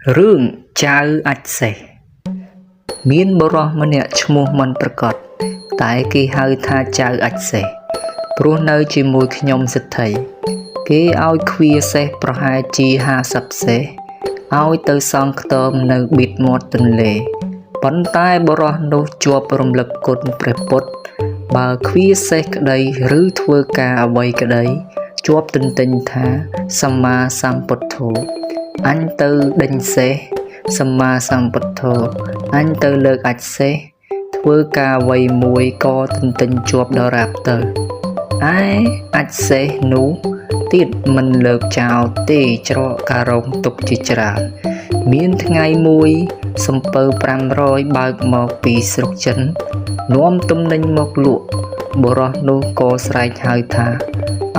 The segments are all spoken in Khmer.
រឿងចៅអាចសេះមានបុរសម្នាក់ឈ្មោះមិនប្រកបតែគេហៅថាចៅអាចសេះព្រោះនៅជាមួយខ្ញុំសិទ្ធិគេឲ្យឃ្វាសេះប្រហែលជា50សេះឲ្យទៅសង់ខ្ទមនៅបៀតមាត់ទន្លេប៉ុន្តែបុរសនោះជាប់រំលឹកគុណព្រះពុទ្ធបើឃ្វាសេះក្តីឬធ្វើការអ្វីក្តីជាប់ទន្ទិញថាសម្មាសម្ពុទ្ធោអញទៅដេញសេះសម្មាសម្ពុទ្ធោអញទៅលើកអាចសេះធ្វើការអ្វីមួយក៏ទន្ទិញជាប់ដរាបទៅឯអាចសេះនោះទៀតមិនលើកចោលទេច្រកការងទុកជាច្រើនមានថ្ងៃមួយសំពៅ500បើកមកពីស្រុកចិននាំទំនិញមកលក់បុរសនោះក៏ស្រែកហៅថា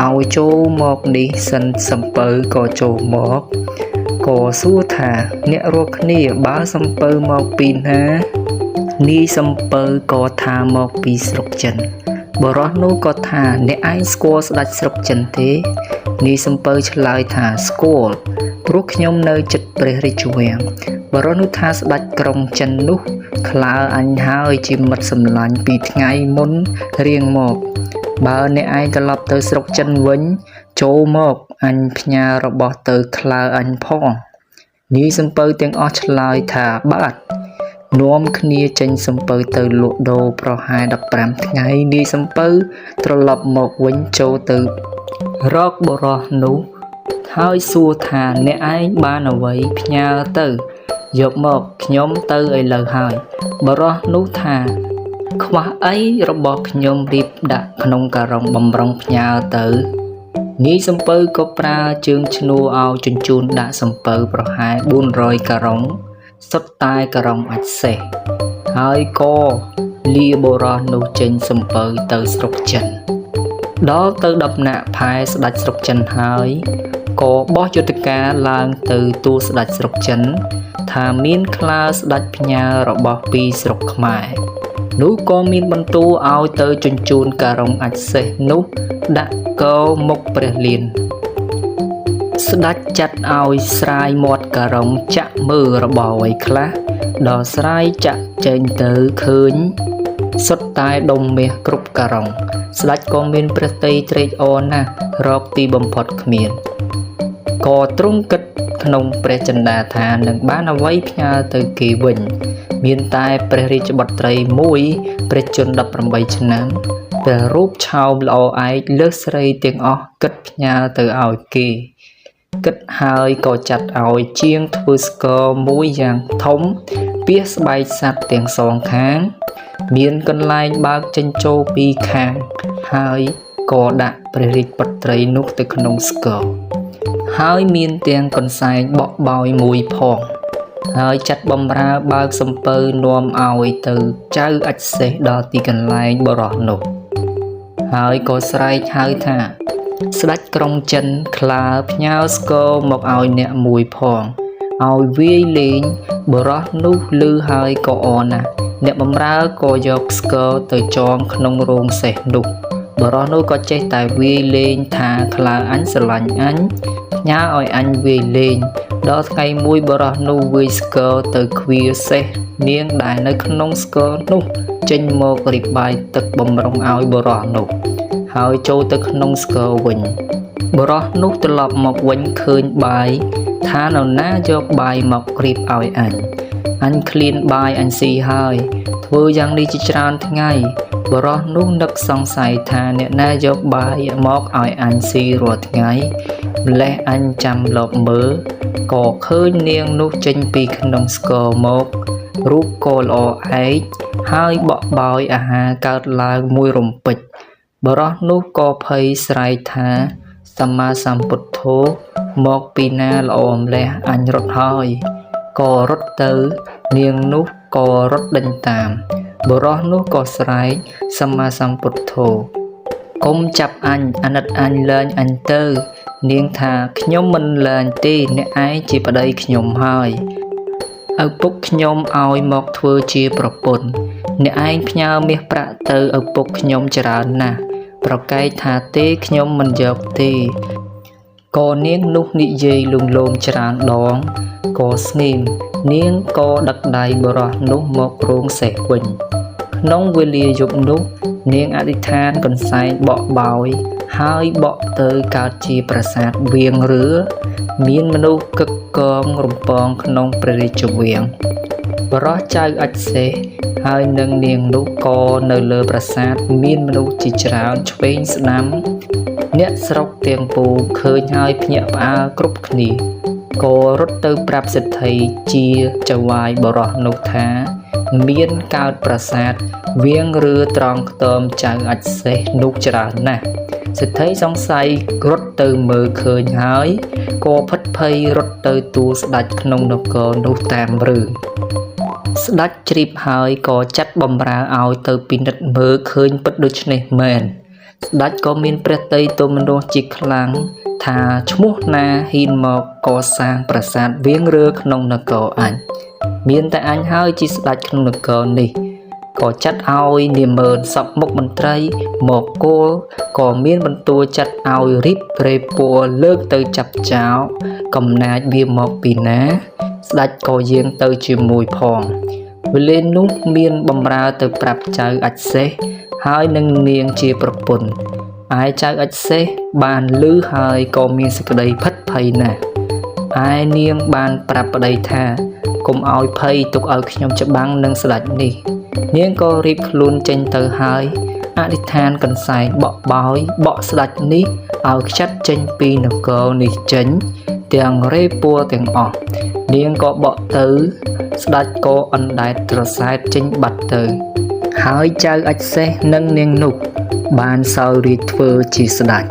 ឲ្យចូលមកនេះសិនសំពៅក៏ចូលមកក៏សួរថាអ្នករកគ្នាបើសំពៅមកពីណានាយសំពៅក៏ថាមកពីស្រុកចិនបុរសនោះក៏ថាអ្នកឯងស្គាល់ស្ដេចស្រុកចិនទេនាយសំពៅឆ្លើយថាស្គាល់ព្រោះខ្ញុំនៅជិតព្រះរាជវាំងបុរសនោះថាស្ដេចក្រុងចិននោះក្លើអញហើយជាមិត្តសម្លាញ់ពីថ្ងៃមុនរៀងមកបើអ្នកឯងត្រឡប់ទៅស្រុកចិនវិញចូលមកអញផ្ញើរបស់ទៅក្លើអញផងនាយសំពៅទាំងអស់ឆ្លើយថាបាទនាំគ្នាចេញសំពៅទៅលក់ដូរប្រហែល15ថ្ងៃនាយសំពៅត្រឡប់មកវិញចូលទៅរកបុរសនោះហើយសួរថាអ្នកឯងបានអ្វីផ្ញើទៅយកមកខ្ញុំទៅឥឡូវហើយបុរសនោះថាខ្វះអីរបស់ខ្ញុំរៀបដាក់ក្នុងការ៉ុងបំរុងផ្ញើទៅនាយសំពៅក៏ប្រើជើងឈ្នួលឲ្យជញ្ជូនដាក់សំពៅប្រហែល400ការ៉ុងសុទ្ធតែការ៉ុងអាចសេះហើយក៏លាបុរសនោះចេញសំពៅទៅស្រុកចិនដល់ទៅដំណាក់ផែស្ដេចស្រុកចិនហើយក៏បោះយុទ្ធការឡើងទៅទូលស្ដេចស្រុកចិនថាមានខ្លាស្ដេចផ្ញើរបស់ពីស្រុកខ្មែរនោះក៏មានបន្ទូលឲ្យទៅជញ្ជូនការ៉ុងអាចសេះនោះដាក់កោមុខព្រះលានស្ដេចចាត់ឲ្យស្រាយមាត់ការ៉ុងចាក់មើលរបស់អ្វីខ្លះដល់ស្រាយចាក់ចេញទៅឃើញសុទ្ធតែដុំមាសគ្រប់ការ៉ុងស្ដេចក៏មានព្រះទ័យត្រេកអរណាស់រកទីបំផុតគ្មានក៏ទ្រង់គិតក្នុងព្រះចិន្តាថានឹងបានអ្វីផ្ញើទៅគេវិញមានតែព្រះរាជបុត្រីមួយព្រះជន្ម18ឆ្នាំព្រះរូបឆោមល្អឯកលើសស្រីទាំងអស់គិតផ្ញើទៅឲ្យគេគិតហើយក៏ចាត់ឲ្យជាងធ្វើស្គរមួយយ៉ាងធំពាសស្បែកសត្វទាំងសងខាងមានកន្លែងបើកចេញចូលពីខាងហើយក៏ដាក់ព្រះរាជបុត្រីនោះទៅក្នុងស្គរហើយមានទាំងកន្សែងបក់បោយមួយផងហើយចាត់បំរើបើកសំពៅនាំឲ្យទៅចៅអាចសេះដល់ទីកន្លែងបរោះនោះហើយក៏ស្រែកហៅថាស្ដេចក្រុងចិនខ្លាផ្ញើស្គរមកឲ្យអ្នកមួយផងឲ្យវាយលេងបរោះនោះឮហើយក៏អរណាស់អ្នកបម្រើក៏យកស្គរទៅចងក្នុងរោងសេះនោះបរោះនោះក៏ចេះតែវាយលេងថាខ្លាអញស្រឡាញ់អញផ្ញើឲ្យអញវាយលេងដល់ថ្ងៃមួយបរោះនោះវាយស្គរទៅឃ្វាសេះនាងដែលនៅក្នុងស្គរនោះចេញមករីកបាយទឹកបំរុងឲ្យបរោះនោះហើយចូលទៅក្នុងស្គរវិញបរោះនោះត្រឡប់មកវិញឃើញបាយថានរណាយកបាយមករៀបឲ្យអញឃ្លានបាយអញស៊ីហើយធ្វើយ៉ាងនេះជាច្រើនថ្ងៃបរោះនោះនឹកសង្ស័យថាអ្នកណាយកបាយមកឲ្យអញស៊ីរាល់ថ្ងៃម្លេះអញចាំលបមើលក៏ឃើញនាងនោះចេញពីក្នុងស្គរមករូបក៏ល្អឯកហើយបក់បោយអាហារកើតឡើងមួយរំពេចបរោះនោះក៏ភ័យស្រែកថាសម្មាសម្ពុទ្ធោមកពីណាល្អម្លេះអញរត់ហើយក៏រត់ទៅនាងនោះក៏រត់ដេញតាមបុរសនោះក៏ស្រែកសម្មាសម្ពុទ្ធោកុំចាប់អញអាណិតអញលែងអញទៅនាងថាខ្ញុំមិនលែងទេអ្នកឯងជាប្តីខ្ញុំហើយឪពុកខ្ញុំឲ្យមកធ្វើជាប្រពន្ធអ្នកឯងផ្ញើមាសប្រាក់ទៅឪពុកខ្ញុំច្រើនណាស់ប្រកែកថាទេខ្ញុំមិនយកទេ ក៏នាងនោះនិយាយលងលោមច្រើនដងក៏ស្ងៀមនាងក៏ដឹកដៃបុរសនោះមករោងសេះវិញក្នុងវេលាយប់នោះនាងអធិដ្ឋានកន្សែងបក់បោយហើយបក់ទៅកើតជាប្រាសាទវាងរឿមានមនុស្សកឹកកងរំពងក្នុងព្រះរាជវាំងបរោះចៅអច្សេះហើយនឹងនាងនោះក៏នៅលើប្រាសាទមានមនុស្សជាច្រើនឆ្វេងស្ដាំអ្នកស្រុកទាំងពូឃើញហើយភ្ញាក់ផ្អើលគ្រប់គ្នាក៏រត់ទៅប្រាប់សេដ្ឋីជាចៅវាយបរោះនោះថាមានកើតប្រាសាទវាងរឿត្រង់ខ្ទមចៅអច្សេះនោះច្រើនណាស់សេដ្ឋីសង្ស័យរត់ទៅមើលឃើញហើយក៏ភិតភ័យរត់ទៅទូលស្ដេចក្នុងនគរនោះតាមរឿងស្ដេចជ្រាបហើយក៏ចាត់បំរើឲ្យទៅពិនិត្យមើលឃើញពិតដូច្នេះមែនស្ដេចក៏មានព្រះទ័យទមនុស្សជាខ្លាំងថាឈ្មោះណាហ៊ានមកកសាងប្រាសាទវាងរឿក្នុងនគរអញមានតែអញហើយជាស្ដេចក្នុងនគរនេះក៏ចាត់ឲ្យនាម៉ឺនសពមុខមន្ត្រីមកគោលក៏មានបន្ទួចាត់ឲ្យរៀបព្រែពួរលើកទៅចាប់ចោលកំណាចវាមកពីណាស្ដេចក៏យាងទៅជាមួយផងវេលានោះមានបំរើទៅប្រាប់ចៅអច្សេះហើយនឹងនាងជាប្រពន្ធឯចៅអច្សេះបានឮហើយក៏មានសេចក្តីភិតភ័យណាស់ឯនាងបានប្រាប់ប្តីថាកុំឲ្យភ័យទុកឲ្យខ្ញុំច្បាំងនឹងស្ដេចនេះនាងក៏រៀបខ្លួនចេញទៅហើយអធិដ្ឋានកន្សែងបក់បោយបក់ស្ដេចនេះឲ្យខ្ចាត់ចេញពីនគរនេះចេញទាំងរេពួរទាំងអស់នាងក៏បក់ទៅស្ដេចក៏អណ្ដែតត្រសែតចេញបាត់ទៅហើយចៅអច្សេះនិងនាងនោះបានសោយរាជ្យធ្វើជាស្ដេច